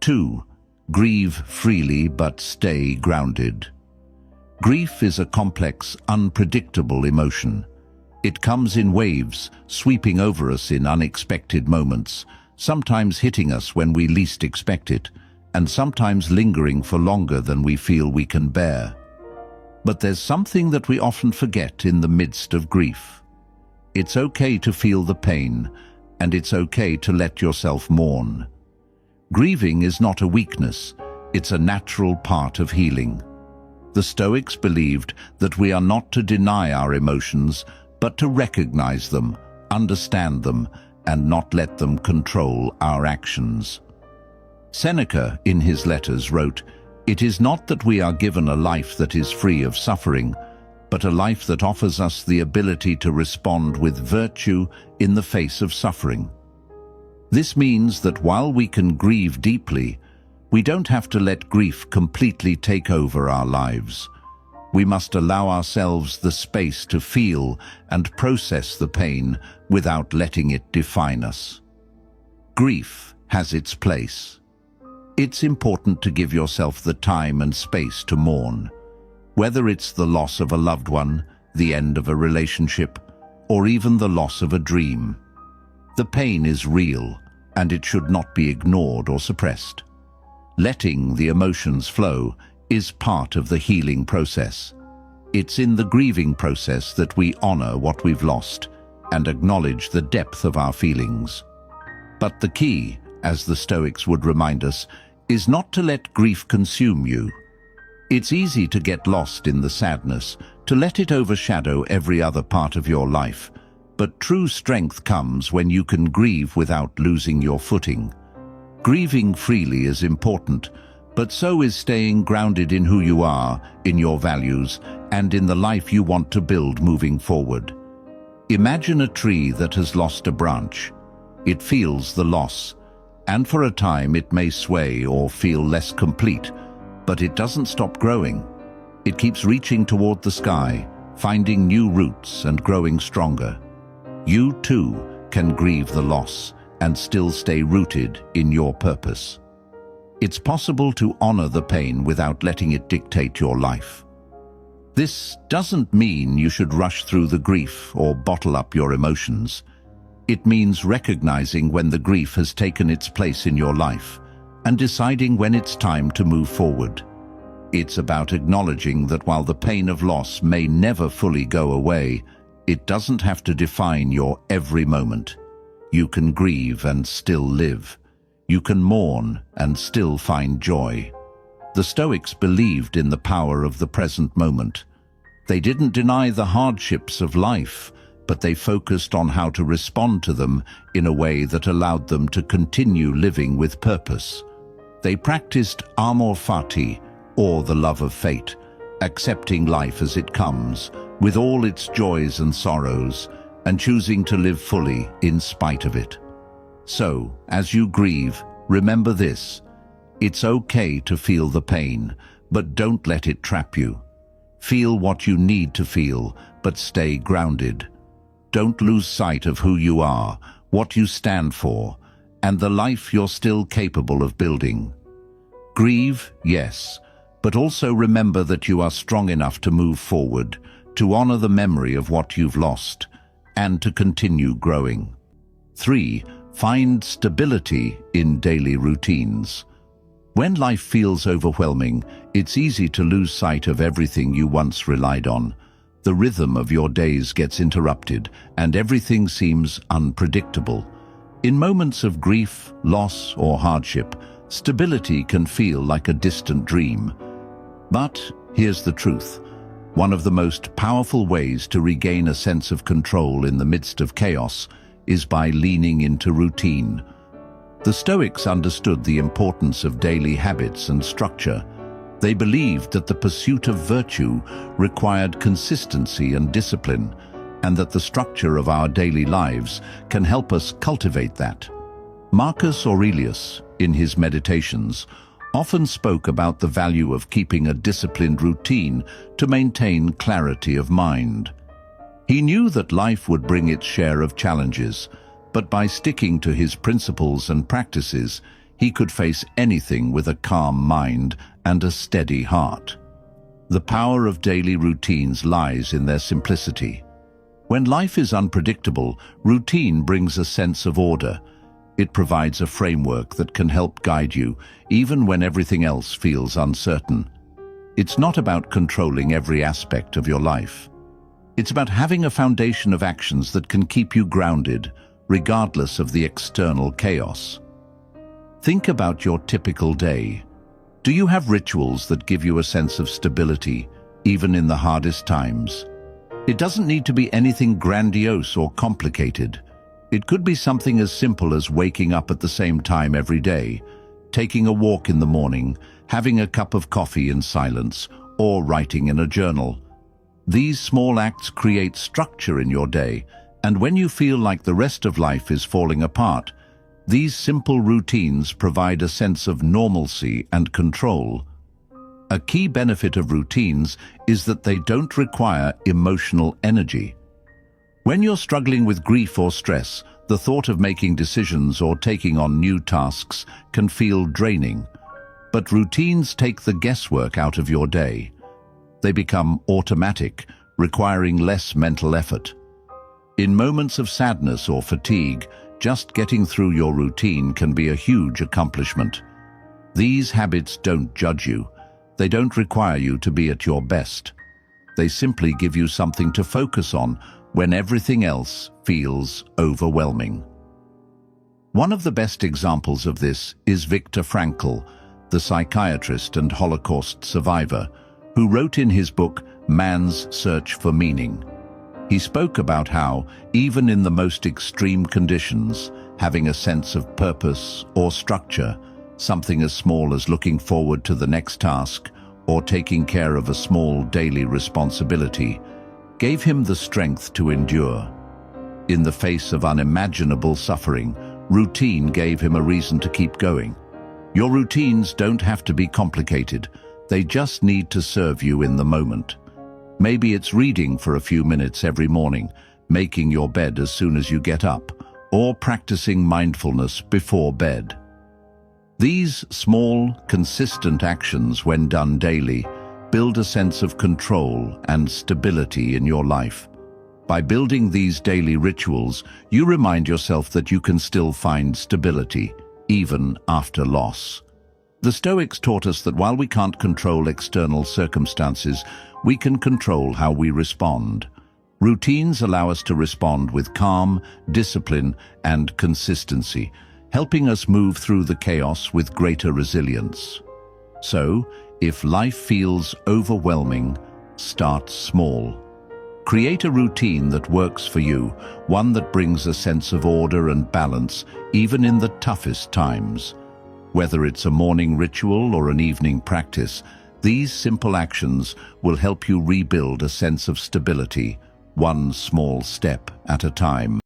2. Grieve freely but stay grounded. Grief is a complex, unpredictable emotion. It comes in waves, sweeping over us in unexpected moments, sometimes hitting us when we least expect it, and sometimes lingering for longer than we feel we can bear. But there's something that we often forget in the midst of grief. It's okay to feel the pain, and it's okay to let yourself mourn. Grieving is not a weakness, it's a natural part of healing. The Stoics believed that we are not to deny our emotions, but to recognize them, understand them, and not let them control our actions. Seneca, in his letters, wrote, "It is not that we are given a life that is free of suffering, but a life that offers us the ability to respond with virtue in the face of suffering." This means that while we can grieve deeply, we don't have to let grief completely take over our lives. We must allow ourselves the space to feel and process the pain without letting it define us. Grief has its place. It's important to give yourself the time and space to mourn. Whether it's the loss of a loved one, the end of a relationship, or even the loss of a dream. The pain is real, and it should not be ignored or suppressed. Letting the emotions flow is part of the healing process. It's in the grieving process that we honor what we've lost and acknowledge the depth of our feelings. But the key, as the Stoics would remind us, is not to let grief consume you. It's easy to get lost in the sadness, to let it overshadow every other part of your life. But true strength comes when you can grieve without losing your footing. Grieving freely is important, but so is staying grounded in who you are, in your values, and in the life you want to build moving forward. Imagine a tree that has lost a branch. It feels the loss, and for a time it may sway or feel less complete, but it doesn't stop growing. It keeps reaching toward the sky, finding new roots and growing stronger. You too can grieve the loss and still stay rooted in your purpose. It's possible to honor the pain without letting it dictate your life. This doesn't mean you should rush through the grief or bottle up your emotions. It means recognizing when the grief has taken its place in your life and deciding when it's time to move forward. It's about acknowledging that while the pain of loss may never fully go away, it doesn't have to define your every moment. You can grieve and still live. You can mourn and still find joy. The Stoics believed in the power of the present moment. They didn't deny the hardships of life, but they focused on how to respond to them in a way that allowed them to continue living with purpose. They practiced amor fati, or the love of fate, accepting life as it comes, with all its joys and sorrows, and choosing to live fully in spite of it. So, as you grieve, remember this: it's okay to feel the pain, but don't let it trap you. Feel what you need to feel, but stay grounded. Don't lose sight of who you are, what you stand for, and the life you're still capable of building. Grieve, yes, but also remember that you are strong enough to move forward, to honor the memory of what you've lost, and to continue growing. 3. Find stability in daily routines. When life feels overwhelming, it's easy to lose sight of everything you once relied on. The rhythm of your days gets interrupted, and everything seems unpredictable. In moments of grief, loss, or hardship, stability can feel like a distant dream. But here's the truth. One of the most powerful ways to regain a sense of control in the midst of chaos is by leaning into routine. The Stoics understood the importance of daily habits and structure. They believed that the pursuit of virtue required consistency and discipline, and that the structure of our daily lives can help us cultivate that. Marcus Aurelius, in his Meditations, often spoke about the value of keeping a disciplined routine to maintain clarity of mind. He knew that life would bring its share of challenges, but by sticking to his principles and practices, he could face anything with a calm mind and a steady heart. The power of daily routines lies in their simplicity. When life is unpredictable, routine brings a sense of order. It provides a framework that can help guide you, even when everything else feels uncertain. It's not about controlling every aspect of your life. It's about having a foundation of actions that can keep you grounded, regardless of the external chaos. Think about your typical day. Do you have rituals that give you a sense of stability, even in the hardest times? It doesn't need to be anything grandiose or complicated. It could be something as simple as waking up at the same time every day, taking a walk in the morning, having a cup of coffee in silence, or writing in a journal. These small acts create structure in your day, and when you feel like the rest of life is falling apart, these simple routines provide a sense of normalcy and control. A key benefit of routines is that they don't require emotional energy. When you're struggling with grief or stress, the thought of making decisions or taking on new tasks can feel draining. But routines take the guesswork out of your day. They become automatic, requiring less mental effort. In moments of sadness or fatigue, just getting through your routine can be a huge accomplishment. These habits don't judge you. They don't require you to be at your best. They simply give you something to focus on when everything else feels overwhelming. One of the best examples of this is Viktor Frankl, the psychiatrist and Holocaust survivor, who wrote in his book, Man's Search for Meaning. He spoke about how, even in the most extreme conditions, having a sense of purpose or structure, something as small as looking forward to the next task or taking care of a small daily responsibility, gave him the strength to endure. In the face of unimaginable suffering, routine gave him a reason to keep going. Your routines don't have to be complicated. They just need to serve you in the moment. Maybe it's reading for a few minutes every morning, making your bed as soon as you get up, or practicing mindfulness before bed. These small, consistent actions, when done daily, build a sense of control and stability in your life. By building these daily rituals, you remind yourself that you can still find stability, even after loss. The Stoics taught us that while we can't control external circumstances, we can control how we respond. Routines allow us to respond with calm, discipline, and consistency, helping us move through the chaos with greater resilience. So, if life feels overwhelming, start small. Create a routine that works for you, one that brings a sense of order and balance, even in the toughest times. Whether it's a morning ritual or an evening practice, these simple actions will help you rebuild a sense of stability, one small step at a time.